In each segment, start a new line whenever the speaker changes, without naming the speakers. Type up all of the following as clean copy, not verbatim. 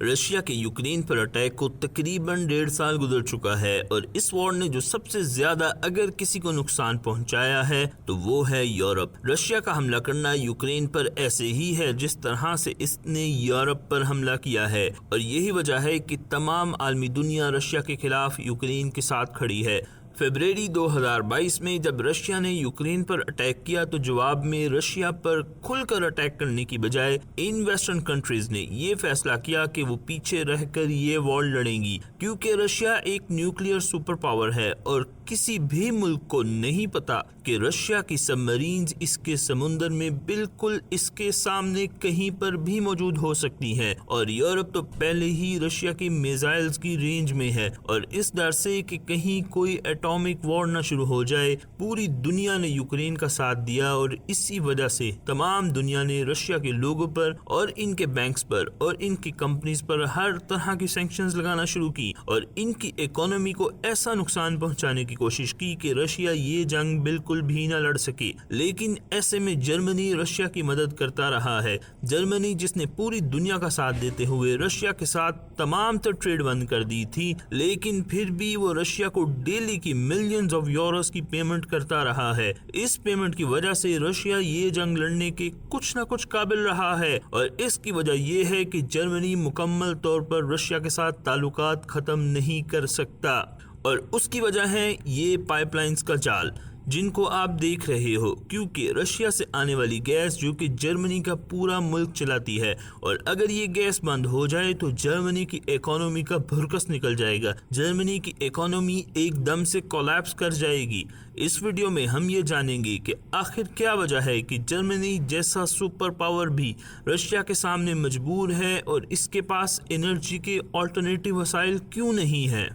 Russia के Ukraine पर attack को तकरीबन 1.5 साल गुजर चुका है और इस वॉर ने जो सबसे ज्यादा अगर किसी को नुकसान पहुंचाया है तो वो है यूरोप। रशिया का हमला करना यूक्रेन पर ऐसे ही है जिस तरह से इसने यूरोप पर हमला किया है और यही वजह है कि तमाम आलमी दुनिया रशिया के खिलाफ यूक्रेन के साथ खड़ी है। फरवरी 2022 में जब रशिया ने यूक्रेन पर अटैक किया तो जवाब में रशिया पर खुलकर अटैक करने की बजाय इन वेस्टर्न कंट्रीज ने ये फैसला किया कि वो पीछे रहकर ये वॉर लड़ेंगी, क्योंकि रशिया एक न्यूक्लियर सुपर पावर है और किसी भी मुल्क को नहीं पता कि रशिया की सबमरीन्स इसके समुंदर में बिल्कुल इसके सामने कहीं पर भी मौजूद हो सकती हैं और यूरोप तो पहले ही रशिया की मिसाइल्स की रेंज में है और इस डर से कि कहीं कोई एटॉमिक वॉर न शुरू हो जाए पूरी दुनिया ने यूक्रेन का साथ दिया और इसी वजह से तमाम दुनिया ने रशिया के लोगों पर और इनके बैंक्स पर और इनकी कंपनीज पर हर तरह की सैंक्शंस लगाना शुरू की और इनकी इकोनॉमी को ऐसा नुकसान पहुंचाने की कोशिश की कि रशिया ये जंग बिल्कुल भी न लड़ सके। लेकिन ऐसे में जर्मनी रशिया की मदद करता रहा है। जर्मनी जिसने पूरी दुनिया का साथ देते हुए रशिया के साथ तमाम तो ट्रेड बंद कर दी थी, लेकिन फिर भी वो रशिया को डेली की मिलियंस ऑफ यूरोस की पेमेंट करता रहा है। इस पेमेंट की वजह से रशिया ये जंग लड़ने के कुछ न कुछ काबिल रहा है और इसकी वजह ये है कि जर्मनी मुकम्मल तौर पर रशिया के साथ ताल्लुकात खत्म नहीं कर सकता और उसकी वजह है ये पाइपलाइंस का जाल जिनको आप देख रहे हो, क्योंकि रशिया से आने वाली गैस जो कि जर्मनी का पूरा मुल्क चलाती है और अगर ये गैस बंद हो जाए तो जर्मनी की इकोनॉमी का भुरकस निकल जाएगा। जर्मनी की इकोनॉमी एकदम से कोलैप्स कर जाएगी। इस वीडियो में हम ये जानेंगे कि आखिर क्या वजह है कि जर्मनी जैसा सुपर पावर भी रशिया के सामने मजबूर है और इसके पास एनर्जी के ऑल्टरनेटिव वसाइल क्यों नहीं है।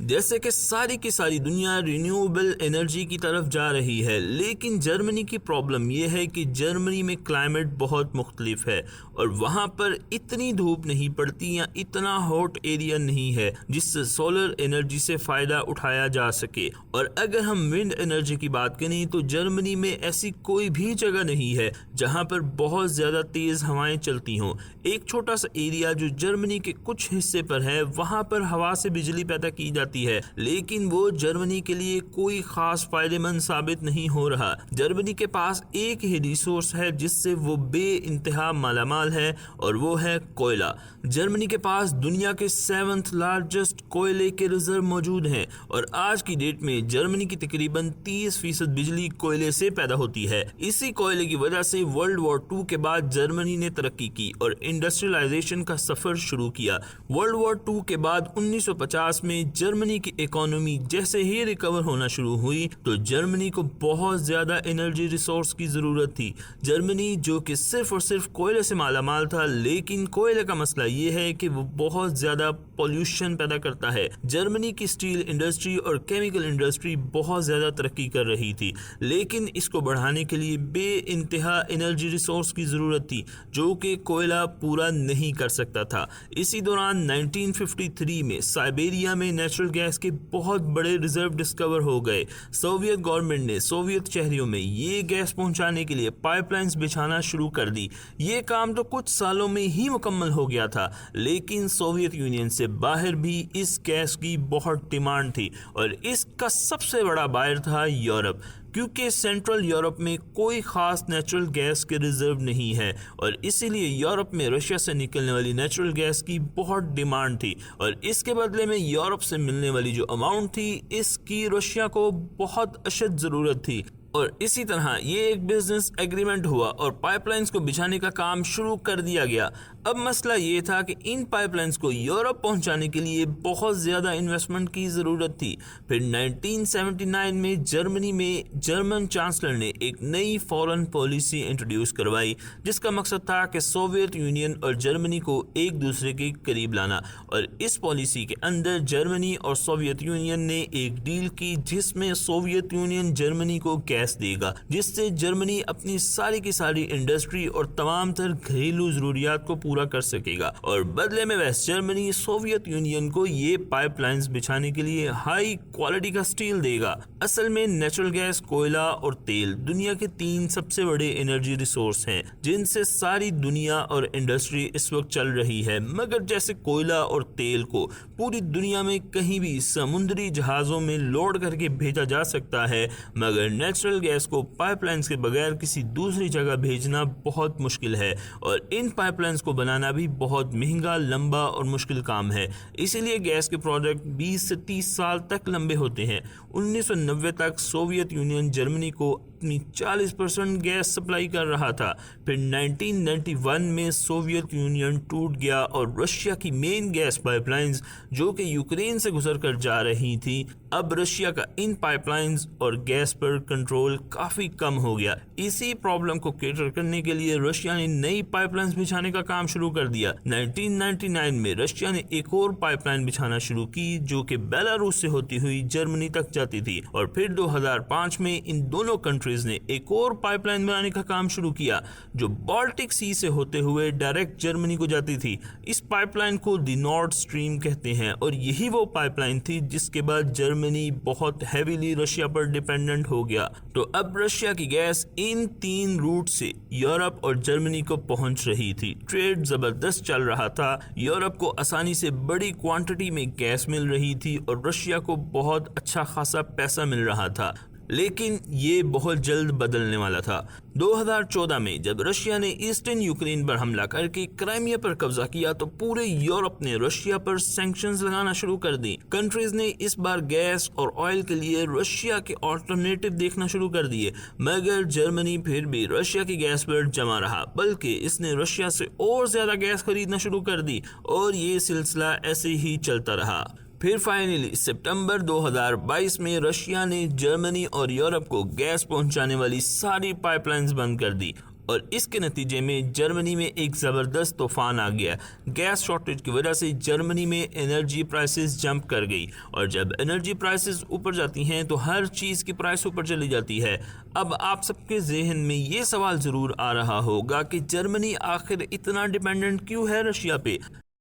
जैसे कि सारी की सारी दुनिया रिन्यूएबल एनर्जी की तरफ जा रही है, लेकिन जर्मनी की प्रॉब्लम यह है कि जर्मनी में क्लाइमेट बहुत मुख्तलिफ है और वहाँ पर इतनी धूप नहीं पड़ती या इतना हॉट एरिया नहीं है जिससे सोलर एनर्जी से फ़ायदा उठाया जा सके। और अगर हम विंड एनर्जी की बात करें तो जर्मनी में ऐसी कोई भी जगह नहीं है जहाँ पर बहुत ज़्यादा तेज़ हवाएं चलती हों। एक छोटा सा एरिया जो जर्मनी के कुछ हिस्से पर है वहाँ पर हवा से बिजली पैदा की जाती है, लेकिन वो जर्मनी के लिए कोई खास फायदेमंद साबित नहीं हो रहा। जर्मनी के पास एक ही रिसोर्स है जिससे वो बेइंतहा मालामाल है और वो है कोयला। जर्मनी के पास दुनिया के 7th लार्जेस्ट कोयले के रिजर्व मौजूद हैं और आज की डेट में जर्मनी की तकरीबन 30% बिजली कोयले से पैदा होती है। इसी कोयले की वजह से वर्ल्ड वॉर 2 के बाद जर्मनी ने तरक्की की और इंडस्ट्रियलाइजेशन का सफर शुरू किया। वर्ल्ड वॉर 2 के बाद 1950 में जर्मनी की इकोनॉमी जैसे ही रिकवर होना शुरू हुई तो जर्मनी को बहुत ज्यादा एनर्जी रिसोर्स की जरूरत थी। जर्मनी जो कि सिर्फ और सिर्फ कोयले से मालामाल था, लेकिन कोयले का मसला ये है कि वो बहुत ज्यादा पॉल्यूशन पैदा करता है। जर्मनी की स्टील इंडस्ट्री और केमिकल इंडस्ट्री बहुत ज्यादा तरक्की कर रही थी, लेकिन इसको बढ़ाने के लिए बेइंतहा एनर्जी रिसोर्स की जरूरत थी जो कि कोयला पूरा नहीं कर सकता था। इसी दौरान 1953 में साइबेरिया में नेचुरल गैस के बहुत बड़े रिजर्व डिस्कवर हो गए। सोवियत गवर्नमेंट ने सोवियत शहरों में ये गैस पहुंचाने के लिए पाइपलाइंस बिछाना शुरू कर दी। ये काम तो कुछ सालों में ही मुकम्मल हो गया था, लेकिन सोवियत यूनियन से बाहर भी इस गैस की बहुत डिमांड थी और इसका सबसे बड़ा बायर था यूरोप, क्योंकि सेंट्रल यूरोप में कोई खास नेचुरल गैस के रिजर्व नहीं है और इसीलिए यूरोप में रशिया से निकलने वाली नेचुरल गैस की बहुत डिमांड थी और इसके बदले में यूरोप से मिलने वाली जो अमाउंट थी इसकी रशिया को बहुत अशद ज़रूरत थी। और इसी तरह ये एक बिजनेस एग्रीमेंट हुआ और पाइपलाइंस को बिछाने का काम शुरू कर दिया गया। अब मसला ये था कि इन पाइपलाइंस को यूरोप पहुंचाने के लिए बहुत ज़्यादा इन्वेस्टमेंट की ज़रूरत थी। फिर 1979 में जर्मनी में जर्मन चांसलर ने एक नई फॉरेन पॉलिसी इंट्रोड्यूस करवाई जिसका मकसद था कि सोवियत यूनियन और जर्मनी को एक दूसरे के करीब लाना और इस पॉलिसी के अंदर जर्मनी और सोवियत यूनियन ने एक डील की जिसमें सोवियत यूनियन जर्मनी को गैस देगा, जिससे जर्मनी अपनी सारी की सारी इंडस्ट्री और तमाम तर घरेलू जरूरियात को पूरा कर सकेगा। और बदले में वेस्ट जर्मनी सोवियत यूनियन को ये पाइपलाइंस बिछाने के लिए हाई क्वालिटी का स्टील देगा। असल में नेचुरल गैस, कोयला और तेल दुनिया के 3 सबसे बड़े एनर्जी रिसोर्स हैं, जिनसे सारी दुनिया और इंडस्ट्री इस वक्त चल रही है। मगर जैसे कोयला और तेल को पूरी दुनिया में कहीं भी समुद्री जहाजों में लोड करके भेजा जा सकता है, मगर नेचुरल गैस को पाइपलाइंस के बगैर किसी दूसरी जगह भेजना बहुत मुश्किल है। और इन पाइपलाइंस को बनाना भी बहुत महंगा, लंबा और मुश्किल काम है। इसीलिए गैस के प्रोजेक्ट 20 से 30 साल तक लंबे होते हैं। 1990 तक सोवियत यूनियन जर्मनी को अपनी 40% गैस सप्लाई कर रहा था। फिर 1991 में सोवियत यूनियन टूट गया और रशिया की मेन गैस पाइपलाइंस जो कि यूक्रेन से गुजर कर जा रही थी, अब रशिया का इन पाइपलाइंस और गैस पर कंट्रोल काफी कम हो गया। इसी प्रॉब्लम को कैटर करने के लिए रशिया ने नई पाइपलाइंस बिछाने का काम शुरू कर दिया। 1999 में रशिया ने एक और पाइपलाइन बिछाना शुरू की जो कि बेलारूस से होती हुई जर्मनी तक जाती थी। और फिर 2005 में इन दोनों कंट्रीज ने एक और पाइपलाइन बनाने का काम शुरू किया जो बाल्टिक सी से होते हुए डायरेक्ट जर्मनी को जाती थी। इस पाइपलाइन को द नॉर्ड स्ट्रीम कहते हैं और यही वो पाइपलाइन थी जिसके बाद जर्मनी बहुत हैवीली रशिया पर डिपेंडेंट हो गया। तो अब रशिया की गैस इन 3 रूट से यूरोप और जर्मनी को पहुंच रही थी। ट्रेड जबरदस्त चल रहा था, यूरोप को आसानी से बड़ी क्वांटिटी में गैस मिल रही थी और रशिया को बहुत अच्छा खासा पैसा मिल रहा था। लेकिन ये बहुत जल्द बदलने वाला था। 2014 में जब रशिया ने ईस्टर्न यूक्रेन पर हमला करके क्राइमिया पर कब्जा किया तो पूरे यूरोप ने रशिया पर सैंक्शंस लगाना शुरू कर दी। कंट्रीज ने इस बार गैस और ऑयल के लिए रशिया के ऑल्टरनेटिव देखना शुरू कर दिए, मगर जर्मनी फिर भी रशिया की गैस पर जमा रहा, बल्कि इसने रशिया से और ज्यादा गैस खरीदना शुरू कर दी और ये सिलसिला ऐसे ही चलता रहा। फिर फाइनली सितंबर 2022 में रशिया ने जर्मनी और यूरोप को गैस पहुंचाने वाली सारी पाइपलाइंस बंद कर दी और इसके नतीजे में जर्मनी में एक ज़बरदस्त तूफान आ गया। गैस शॉर्टेज की वजह से जर्मनी में एनर्जी प्राइसेस जंप कर गई और जब एनर्जी प्राइसेस ऊपर जाती हैं तो हर चीज़ की प्राइस ऊपर चली जाती है। अब आप सबके जहन में ये सवाल ज़रूर आ रहा होगा कि जर्मनी आखिर इतना डिपेंडेंट क्यों है रशिया पे।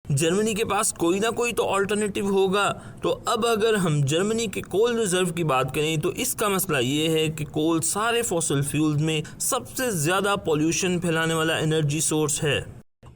जर्मनी के पास कोई ना कोई तो अल्टरनेटिव होगा। तो अब अगर हम जर्मनी के कोल रिजर्व की बात करें तो इसका मसला ये है कि कोल सारे फॉसिल फ्यूल्स में सबसे ज़्यादा पॉल्यूशन फैलाने वाला एनर्जी सोर्स है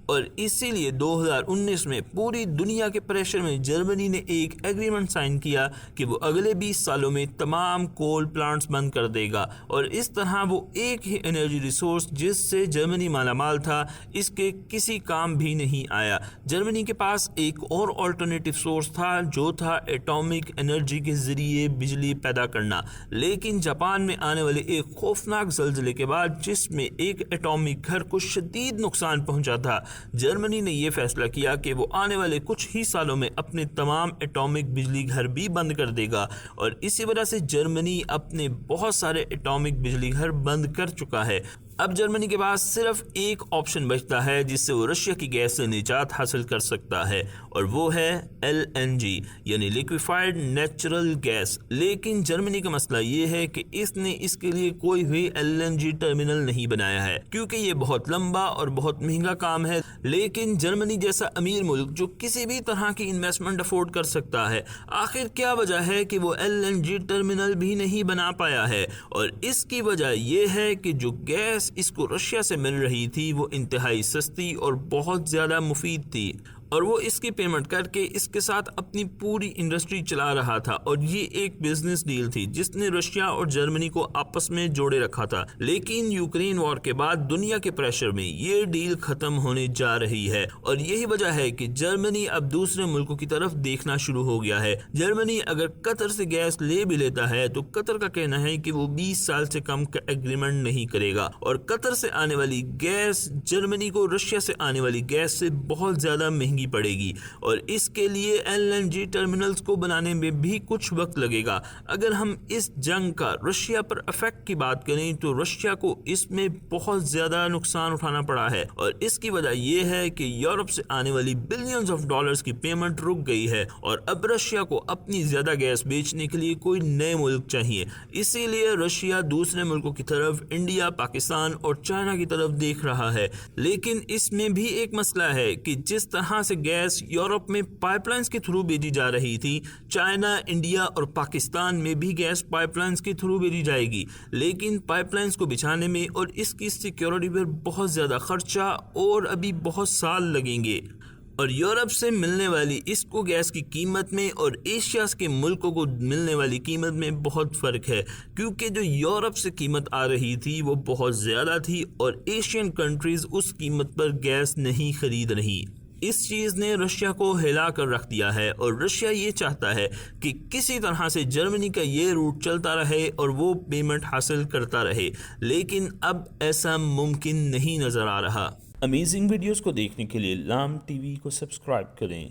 और इसीलिए 2019 में पूरी दुनिया के प्रेशर में जर्मनी ने एक एग्रीमेंट साइन किया कि वो अगले 20 सालों में तमाम कोल प्लांट्स बंद कर देगा और इस तरह वो एक ही एनर्जी रिसोर्स जिससे जर्मनी मालामाल था इसके किसी काम भी नहीं आया। जर्मनी के पास एक और अल्टरनेटिव सोर्स था जो था एटॉमिक एनर्जी के जरिए बिजली पैदा करना, लेकिन जापान में आने वाले एक खौफनाक ज़लज़ले के बाद जिसमें एक एटॉमिक घर को शदीद नुकसान पहुंचा था, जर्मनी ने यह फैसला किया कि वो आने वाले कुछ ही सालों में अपने तमाम एटॉमिक बिजली घर भी बंद कर देगा और इसी वजह से जर्मनी अपने बहुत सारे एटॉमिक बिजली घर बंद कर चुका है। अब जर्मनी के पास सिर्फ एक ऑप्शन बचता है जिससे वो रशिया की गैस से निजात हासिल कर सकता है और वो है LNG यानी लिक्विफाइड नेचुरल गैस। लेकिन जर्मनी का मसला ये है कि इसने इसके लिए कोई भी LNG टर्मिनल नहीं बनाया है क्योंकि ये बहुत लंबा और बहुत महंगा काम है। लेकिन जर्मनी जैसा अमीर मुल्क जो किसी भी तरह की इन्वेस्टमेंट अफोर्ड कर सकता है, आखिर क्या वजह है कि वो LNG टर्मिनल भी नहीं बना पाया है? और इसकी वजह यह है कि जो गैस इसको रशिया से मिल रही थी वो इंतहाई सस्ती और बहुत ज़्यादा मुफीद थी और वो इसकी पेमेंट करके इसके साथ अपनी पूरी इंडस्ट्री चला रहा था और ये एक बिजनेस डील थी जिसने रशिया और जर्मनी को आपस में जोड़े रखा था। लेकिन यूक्रेन वॉर के बाद दुनिया के प्रेशर में ये डील खत्म होने जा रही है और यही वजह है कि जर्मनी अब दूसरे मुल्कों की तरफ देखना शुरू हो गया है। जर्मनी अगर कतर से गैस ले भी लेता है तो कतर का कहना है कि वो 20 साल से कम का एग्रीमेंट नहीं करेगा और कतर से आने वाली गैस जर्मनी को रशिया से आने वाली गैस से बहुत ज्यादा महंगी महंगी पड़ेगी और इसके लिए LNG टर्मिनल्स को बनाने में भी कुछ वक्त लगेगा। अगर हम इस जंग का रशिया पर इफेक्ट की बात करें तो रशिया को इसमें बहुत ज़्यादा नुकसान उठाना पड़ा है और इसकी वजह यह है कि यूरोप से आने वाली बिलियंस ऑफ डॉलर्स की पेमेंट रुक गई है और अब रशिया को अपनी ज़्यादा गैस बेचने के लिए कोई नए मुल्क चाहिए। इसीलिए रशिया दूसरे मुल्कों की तरफ इंडिया, पाकिस्तान और चाइना की तरफ देख रहा है। लेकिन इसमें भी एक मसला है कि जिस तरह से गैस यूरोप में पाइपलाइंस के थ्रू भेजी जा रही थी, चाइना, इंडिया और पाकिस्तान में भी गैस पाइपलाइंस के थ्रू भेजी जाएगी, लेकिन पाइपलाइंस को बिछाने में और इसकी सिक्योरिटी पर बहुत ज़्यादा खर्चा और अभी बहुत साल लगेंगे और यूरोप से मिलने वाली इसको गैस की कीमत में और एशिया के मुल्कों को मिलने वाली कीमत में बहुत फ़र्क है, क्योंकि जो यूरोप से कीमत आ रही थी वो बहुत ज़्यादा थी और एशियन कंट्रीज़ उस कीमत पर गैस नहीं खरीद रही। इस चीज़ ने रशिया को हिला कर रख दिया है और रशिया ये चाहता है कि किसी तरह से जर्मनी का ये रूट चलता रहे और वो पेमेंट हासिल करता रहे, लेकिन अब ऐसा मुमकिन नहीं नज़र आ रहा। अमेजिंग वीडियोस को देखने के लिए लाम टीवी को सब्सक्राइब करें।